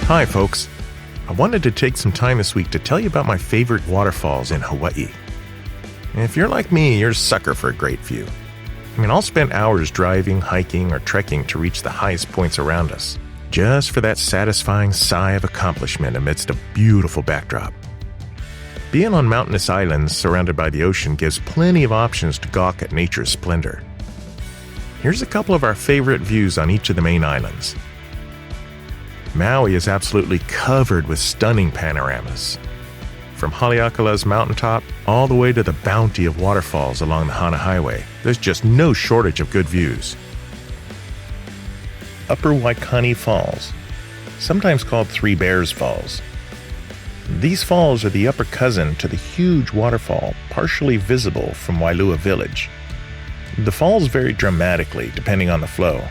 Hi folks, I wanted to take some time this week to tell you about my favorite waterfalls in Hawaii. If you're like me, you're a sucker for a great view. I'll spend hours driving, hiking, or trekking to reach the highest points around us, just for that satisfying sigh of accomplishment amidst a beautiful backdrop. Being on mountainous islands surrounded by the ocean gives plenty of options to gawk at nature's splendor. Here's a couple of our favorite views on each of the main islands. Maui is absolutely covered with stunning panoramas. From Haleakala's mountaintop all the way to the bounty of waterfalls along the Hana Highway, there's just no shortage of good views. Upper Waikani Falls, sometimes called Three Bears Falls. These falls are the upper cousin to the huge waterfall partially visible from Wailua Village. The falls vary dramatically depending on the flow.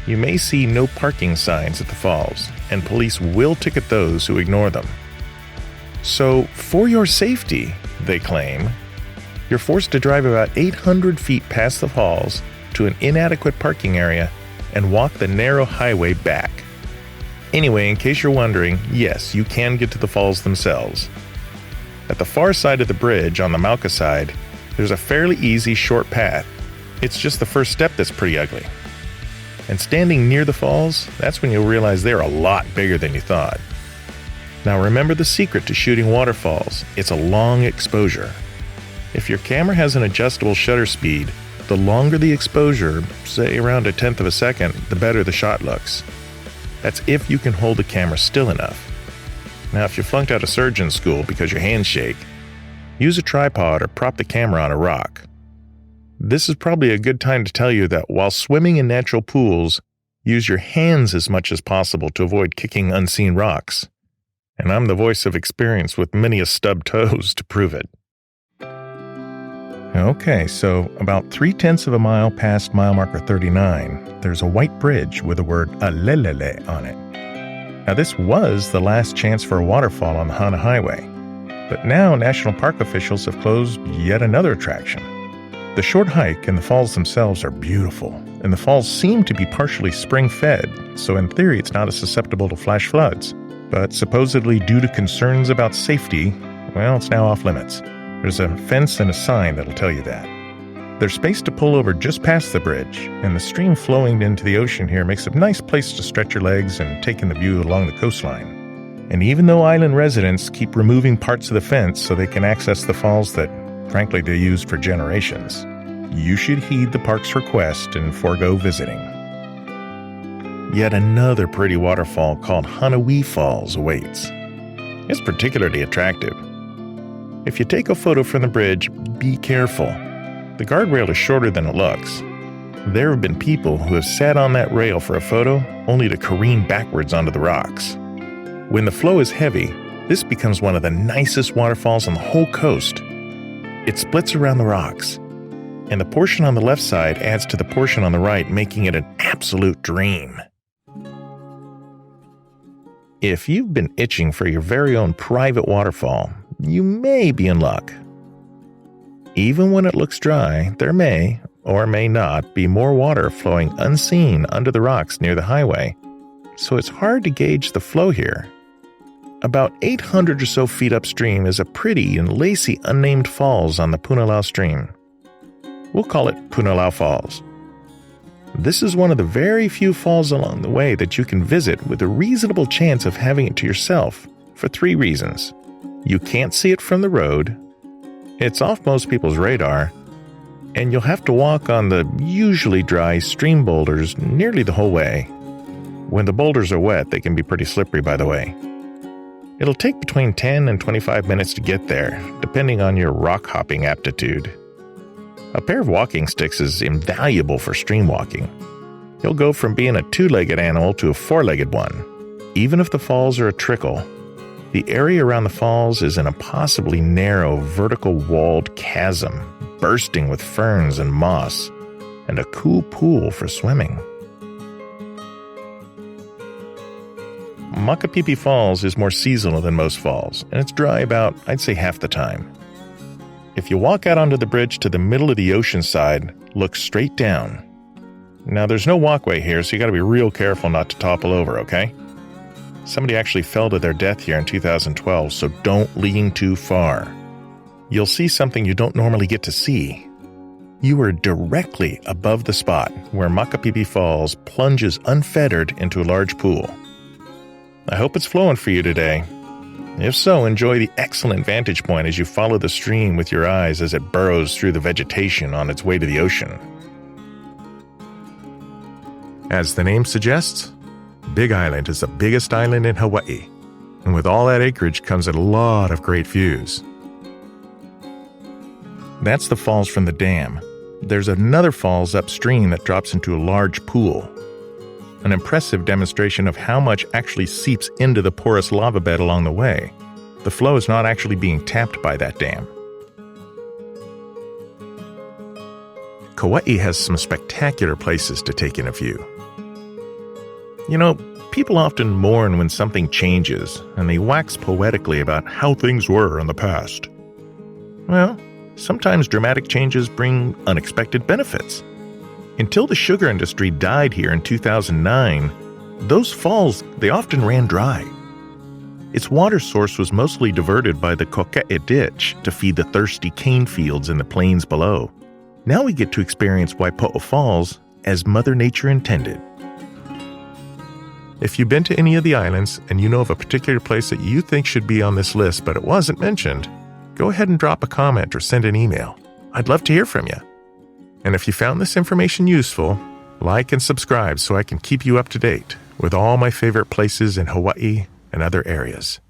You may see no parking signs at the falls, and police will ticket those who ignore them. So, for your safety, they claim, you're forced to drive about 800 feet past the falls to an inadequate parking area and walk the narrow highway back. Anyway, in case you're wondering, yes, you can get to the falls themselves. At the far side of the bridge on the Mauka side, there's a fairly easy short path. It's just the first step that's pretty ugly. And standing near the falls, that's when you'll realize they're a lot bigger than you thought. Now remember the secret to shooting waterfalls, it's a long exposure. If your camera has an adjustable shutter speed, the longer the exposure, say around 1/10 of a second, the better the shot looks. That's if you can hold the camera still enough. Now if you flunked out of surgeon school because your hands shake, use a tripod or prop the camera on a rock. This is probably a good time to tell you that while swimming in natural pools, use your hands as much as possible to avoid kicking unseen rocks. And I'm the voice of experience with many a stubbed toes to prove it. Okay, so about 3/10 of a mile past mile marker 39, there's a white bridge with the word Alelele on it. Now this was the last chance for a waterfall on the Hana Highway, but now national park officials have closed yet another attraction. The short hike and the falls themselves are beautiful, and the falls seem to be partially spring-fed, so in theory it's not as susceptible to flash floods. But supposedly due to concerns about safety, well, it's now off-limits. There's a fence and a sign that'll tell you that. There's space to pull over just past the bridge, and the stream flowing into the ocean here makes a nice place to stretch your legs and take in the view along the coastline. And even though island residents keep removing parts of the fence so they can access the falls that, frankly, they used for generations, you should heed the park's request and forego visiting. Yet another pretty waterfall called Hana Falls awaits. It's particularly attractive. If you take a photo from the bridge, be careful. The guardrail is shorter than it looks. There have been people who have sat on that rail for a photo only to careen backwards onto the rocks. When the flow is heavy, this becomes one of the nicest waterfalls on the whole coast. It splits around the rocks, and the portion on the left side adds to the portion on the right, making it an absolute dream. If you've been itching for your very own private waterfall, you may be in luck. Even when it looks dry, there may, or may not, be more water flowing unseen under the rocks near the highway, so it's hard to gauge the flow here. About 800 or so feet upstream is a pretty and lacy unnamed falls on the Punala stream. We'll call it Punala Falls. This is one of the very few falls along the way that you can visit with a reasonable chance of having it to yourself for 3 reasons. You can't see it from the road, it's off most people's radar, and you'll have to walk on the usually dry stream boulders nearly the whole way. When the boulders are wet, they can be pretty slippery, by the way. It'll take between 10 and 25 minutes to get there, depending on your rock hopping aptitude. A pair of walking sticks is invaluable for stream walking. You'll go from being a 2-legged animal to a 4-legged one. Even if the falls are a trickle, the area around the falls is an impossibly narrow, vertical walled chasm, bursting with ferns and moss, and a cool pool for swimming. Makapipi Falls is more seasonal than most falls, and it's dry about, I'd say, half the time. If you walk out onto the bridge to the middle of the ocean side, look straight down. Now, there's no walkway here, so you gotta be real careful not to topple over, okay? Somebody actually fell to their death here in 2012, so don't lean too far. You'll see something you don't normally get to see. You are directly above the spot where Makapipi Falls plunges unfettered into a large pool. I hope it's flowing for you today. If so, enjoy the excellent vantage point as you follow the stream with your eyes as it burrows through the vegetation on its way to the ocean. As the name suggests, Big Island is the biggest island in Hawaii, and with all that acreage comes a lot of great views. That's the falls from the dam. There's another falls upstream that drops into a large pool. An impressive demonstration of how much actually seeps into the porous lava bed along the way. The flow is not actually being tapped by that dam. Kauai has some spectacular places to take in a view. You know, people often mourn when something changes, and they wax poetically about how things were in the past. Well, sometimes dramatic changes bring unexpected benefits. Until the sugar industry died here in 2009, those falls, they often ran dry. Its water source was mostly diverted by the Koke'e Ditch to feed the thirsty cane fields in the plains below. Now we get to experience Waipo'o Falls as Mother Nature intended. If you've been to any of the islands and you know of a particular place that you think should be on this list but it wasn't mentioned, go ahead and drop a comment or send an email. I'd love to hear from you. And if you found this information useful, like and subscribe so I can keep you up to date with all my favorite places in Hawaii and other areas.